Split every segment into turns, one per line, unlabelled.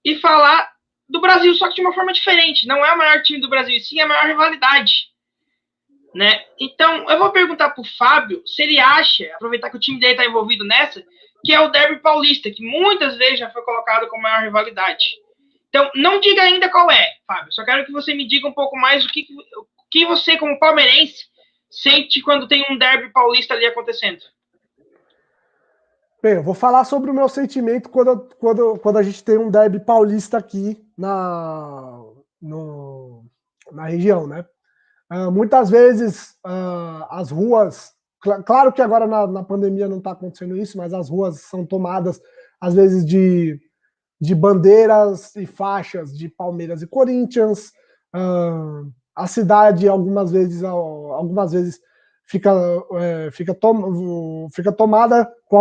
e falar do Brasil, só que de uma forma diferente. Não é o maior time do Brasil, sim a maior rivalidade. Né? Então, eu vou perguntar para o Fábio se ele acha, aproveitar que o time dele está envolvido nessa, que é o Derby Paulista, que muitas vezes já foi colocado como a maior rivalidade. Então, não diga ainda qual é, Fábio. Só quero que você me diga um pouco mais o que você, como palmeirense, sente quando tem um Derby Paulista ali acontecendo.
Bem, eu vou falar sobre o meu sentimento quando a gente tem um Derby Paulista aqui na região, né? Muitas vezes as ruas, claro que agora na pandemia não está acontecendo isso, mas as ruas são tomadas às vezes de bandeiras e faixas de Palmeiras e Corinthians. A cidade algumas vezes fica tomada com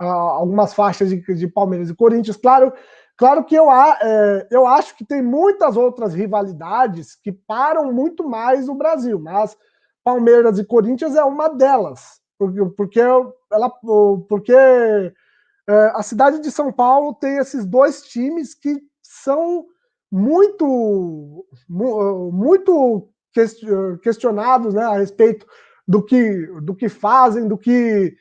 algumas faixas de Palmeiras e Corinthians. Claro que eu acho que tem muitas outras rivalidades que param muito mais o Brasil, mas Palmeiras e Corinthians é uma delas, porque a cidade de São Paulo tem esses dois times que são muito questionados, né, a respeito do que fazem, do que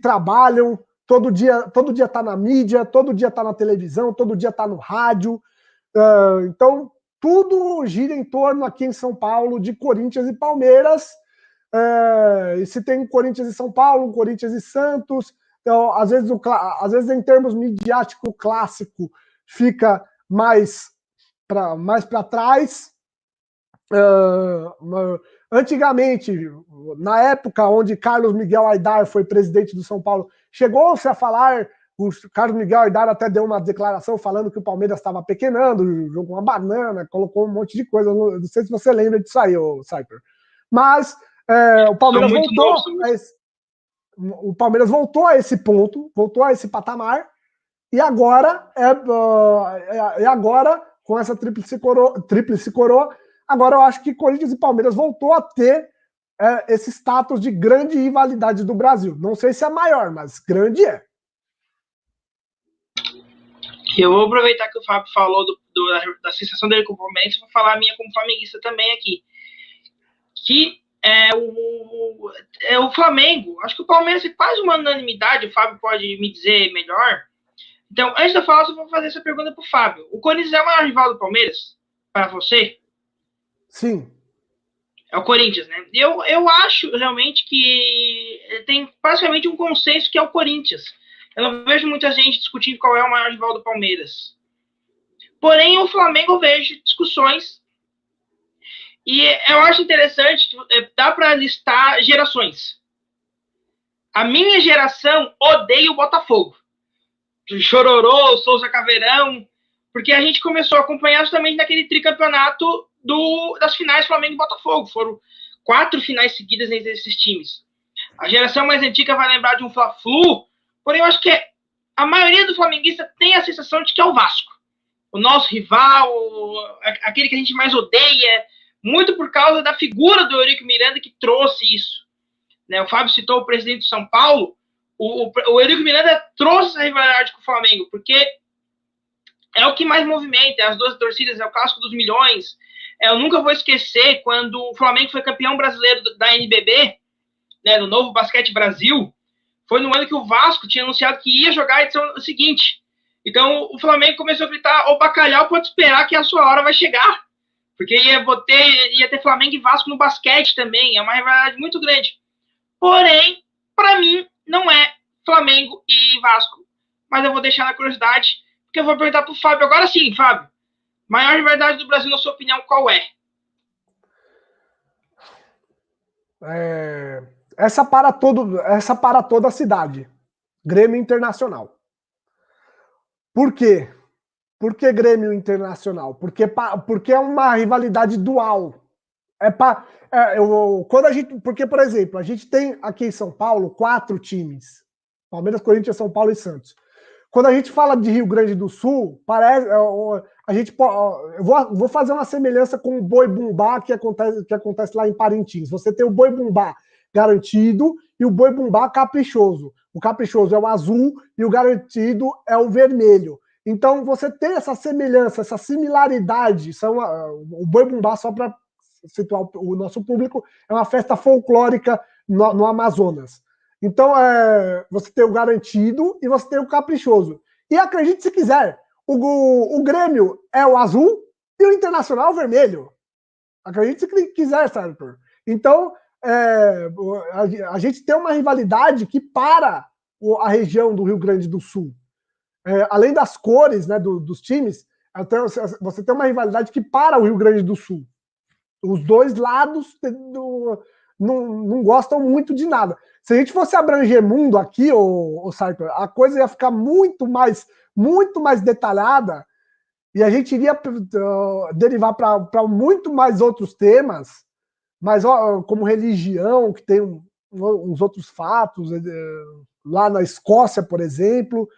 trabalham. Todo dia tá na mídia, todo dia tá na televisão, todo dia tá no rádio. Então, tudo gira em torno aqui em São Paulo de Corinthians e Palmeiras. E se tem Corinthians e São Paulo, Corinthians e Santos. Então, às vezes em termos midiático clássico, fica mais para trás. Antigamente, na época onde Carlos Miguel Aidar foi presidente do São Paulo, chegou-se a falar, o Carlos Miguel Aidar até deu uma declaração falando que o Palmeiras estava pequenando, jogou uma banana, colocou um monte de coisa. Não sei se você lembra disso aí, Cyper. Mas o Palmeiras voltou a esse ponto, voltou a esse patamar, e agora, com essa tríplice coroa, agora eu acho que Corinthians e Palmeiras voltou a ter esse status de grande rivalidade do Brasil. Não sei se é a maior, mas grande é.
Eu vou aproveitar que o Fábio falou da sensação dele com o Palmeiras e vou falar a minha como flamenguista também aqui. Que o Flamengo, acho que o Palmeiras é quase uma unanimidade, o Fábio pode me dizer melhor. Então, antes de eu falar, eu vou fazer essa pergunta para o Fábio. O Corinthians é o maior rival do Palmeiras? Para você?
Sim.
É o Corinthians, né? Eu acho realmente que tem praticamente um consenso que é o Corinthians. Eu não vejo muita gente discutindo qual é o maior rival do Palmeiras. Porém, o Flamengo eu vejo discussões. E eu acho interessante, dá para listar gerações. A minha geração odeia o Botafogo. Chororô, Souza Caveirão, porque a gente começou a acompanhar justamente naquele tricampeonato das finais Flamengo e Botafogo. Foram 4 finais seguidas entre esses times. A geração mais antiga vai lembrar de um Fla-Flu, porém eu acho que a maioria do flamenguista tem a sensação de que é o Vasco. O nosso rival, aquele que a gente mais odeia, muito por causa da figura do Eurico Miranda que trouxe isso. Né? O Fábio citou o presidente de São Paulo, o Eurico Miranda trouxe essa rivalidade com o Flamengo, porque é o que mais movimenta, as 12 torcidas, é o clássico dos milhões. Eu nunca vou esquecer quando o Flamengo foi campeão brasileiro da NBB, né, do Novo Basquete Brasil, foi no ano que o Vasco tinha anunciado que ia jogar a edição seguinte. Então o Flamengo começou a gritar: o bacalhau pode esperar que a sua hora vai chegar. Porque ia ter Flamengo e Vasco no basquete também, é uma rivalidade muito grande. Porém, para mim, não é Flamengo e Vasco. Mas eu vou deixar na curiosidade, porque eu vou perguntar pro Fábio. Agora sim, Fábio. Maior rivalidade do Brasil, na sua opinião, qual é?
Essa para toda a cidade. Grêmio Internacional. Por quê? Por que Grêmio Internacional? Porque é uma rivalidade dual. Porque, por exemplo, a gente tem aqui em São Paulo 4 times: Palmeiras, Corinthians, São Paulo e Santos. Quando a gente fala de Rio Grande do Sul, eu vou fazer uma semelhança com o Boi Bumbá que acontece lá em Parintins. Você tem o Boi Bumbá garantido e o Boi Bumbá caprichoso. O caprichoso é o azul e o garantido é o vermelho. Então, você tem essa semelhança, essa similaridade. O Boi Bumbá, só para situar o nosso público, é uma festa folclórica no Amazonas. Então, você tem o garantido e você tem o caprichoso. E acredite se quiser, o Grêmio é o azul e o Internacional é o vermelho. Acredite se quiser, Sartor. Então, a gente tem uma rivalidade que para a região do Rio Grande do Sul. Além das cores, né, dos times, você tem uma rivalidade que para o Rio Grande do Sul. Os dois lados não gostam muito de nada. Se a gente fosse abranger mundo aqui, o Sartor, a coisa ia ficar muito mais detalhada e a gente iria derivar para muito mais outros temas, mas como religião, que tem uns outros fatos, lá na Escócia, por exemplo.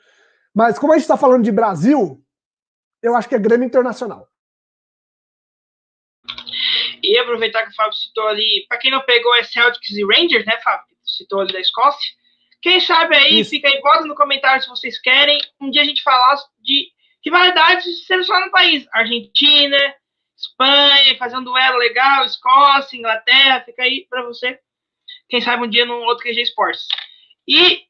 Mas como a gente está falando de Brasil, eu acho que é Grêmio Internacional.
E aproveitar que o Fábio citou ali, para quem não pegou, é Celtics e Rangers, né, Fábio? Citou ali da Escócia. Quem sabe aí, isso. Fica aí, bota no comentário se vocês querem. Um dia a gente falar de rivalidades de seleção no país. Argentina, Espanha, fazer um duelo legal, Escócia, Inglaterra, fica aí para você. Quem sabe um dia no outro QG Sports. E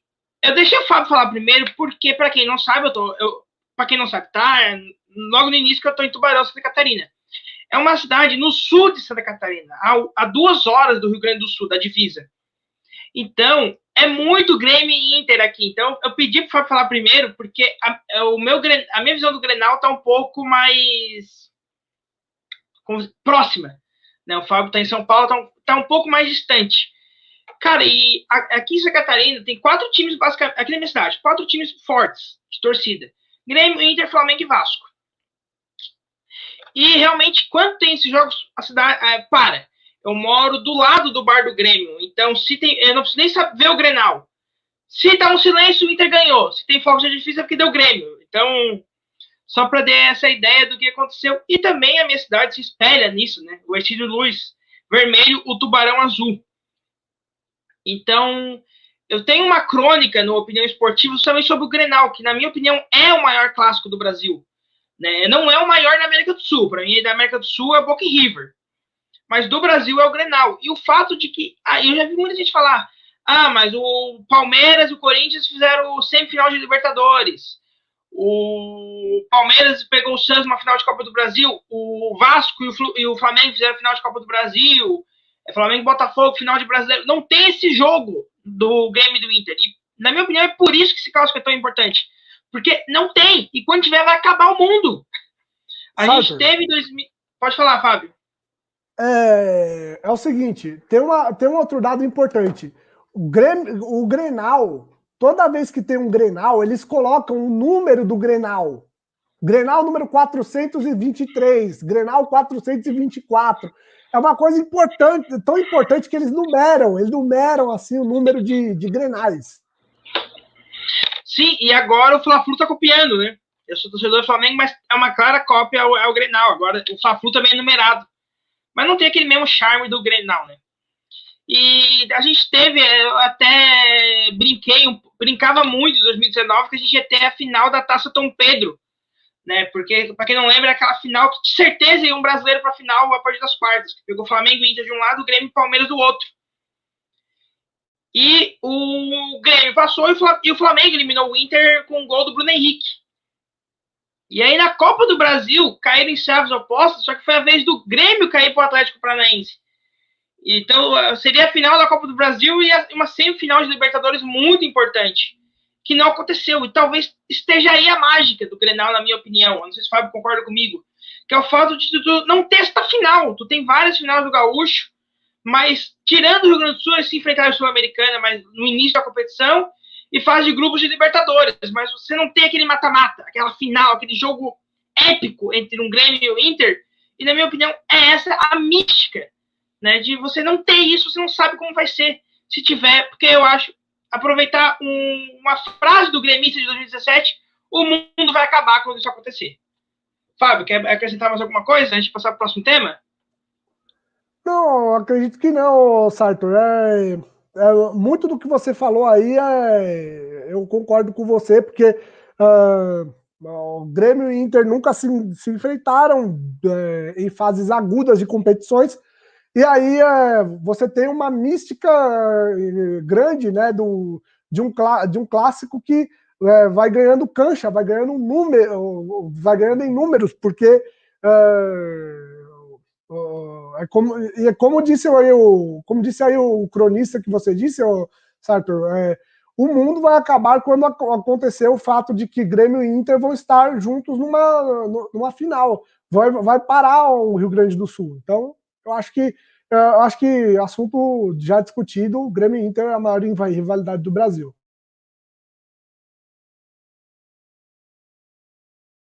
eu deixei o Fábio falar primeiro, porque, para quem não sabe, para quem não sabe, tá? Logo no início que eu tô em Tubarão, Santa Catarina. É uma cidade no sul de Santa Catarina, a 2 horas do Rio Grande do Sul, da divisa. Então, é muito Grêmio e Inter aqui. Então, eu pedi para o Fábio falar primeiro, porque a minha visão do Grenal está um pouco mais próxima. Né? O Fábio está em São Paulo, está um pouco mais distante. Cara, e aqui em Santa Catarina tem 4 times, basicamente, aqui na minha cidade, 4 times fortes de torcida. Grêmio, Inter, Flamengo e Vasco. E realmente, quando tem esses jogos, a cidade para. Eu moro do lado do bar do Grêmio, então se tem, eu não preciso nem saber ver o Grenal. Se tá um silêncio, o Inter ganhou. Se tem fogo de artifício, é porque deu Grêmio. Então, só para dar essa ideia do que aconteceu. E também a minha cidade se espelha nisso, né? O Ercílio Luz vermelho, o Tubarão azul. Então, eu tenho uma crônica no Opinião Esportiva também sobre o Grenal, que na minha opinião é o maior clássico do Brasil. Né? Não é o maior da América do Sul. Para mim, da América do Sul é Boca e River. Mas do Brasil é o Grenal. E o fato de que... eu já vi muita gente falar, mas o Palmeiras e o Corinthians fizeram semifinal de Libertadores. O Palmeiras pegou o Santos numa final de Copa do Brasil. O Vasco e o Flamengo fizeram final de Copa do Brasil. Flamengo e Botafogo, final de Brasileiro. Não tem esse jogo do Grêmio e do Inter. E, na minha opinião, é por isso que esse clássico é tão importante. Porque não tem. E quando tiver, vai acabar o mundo. A gente teve... Pode falar, Fábio.
É o seguinte, tem um outro dado importante. O Grenal, toda vez que tem um Grenal, eles colocam o número do Grenal. Grenal número 423, Grenal 424. É uma coisa importante, tão importante que eles numeram assim o número de Grenais.
Sim, e agora o Fla-Flu tá copiando, né? Eu sou torcedor do Flamengo, mas é uma clara cópia ao Grenal. Agora o Fla-Flu também é numerado. Mas não tem aquele mesmo charme do Grenal, né? E a gente teve, eu até brincava muito em 2019 que a gente ia ter a final da Taça Dom Pedro, né? Porque, para quem não lembra, é aquela final que de certeza ia um brasileiro para a final a partir das quartas, que pegou Flamengo e Inter de um lado, o Grêmio e Palmeiras do outro. E o Grêmio passou e o Flamengo eliminou o Inter com um gol do Bruno Henrique. E aí, na Copa do Brasil, caíram em chaves opostas, só que foi a vez do Grêmio cair para o Atlético Paranaense. Então, seria a final da Copa do Brasil e uma semifinal de Libertadores muito importante, que não aconteceu. E talvez esteja aí a mágica do Grenal, na minha opinião. Não sei se o Fábio concorda comigo. Que é o fato de tu não ter esta final. Tu tem várias finais do Gaúcho, mas tirando o Rio Grande do Sul, eles se enfrentaram a Sul-Americana, mas no início da competição, e fase de grupos de Libertadores. Mas você não tem aquele mata-mata, aquela final, aquele jogo épico entre um Grêmio e o Inter. E, na minha opinião, é essa a mística, né, de você não ter isso, você não sabe como vai ser se tiver, porque eu acho, aproveitar uma frase do gremista de 2017, o mundo vai acabar quando isso acontecer. Fábio, quer acrescentar mais alguma coisa antes de passar para o próximo tema?
Não, acredito que não, Sartor. Muito do que você falou aí, eu concordo com você, porque O Grêmio e Inter nunca se enfrentaram em fases agudas de competições, e aí você tem uma mística grande, né, de um clássico que vai ganhando cancha, vai ganhando número, vai ganhando em números, porque como disse aí o cronista que você disse, Sartor, o mundo vai acabar quando acontecer o fato de que Grêmio e Inter vão estar juntos numa final. Vai parar o Rio Grande do Sul. Então, eu acho que assunto já discutido, Grêmio e Inter é a maior rivalidade do Brasil.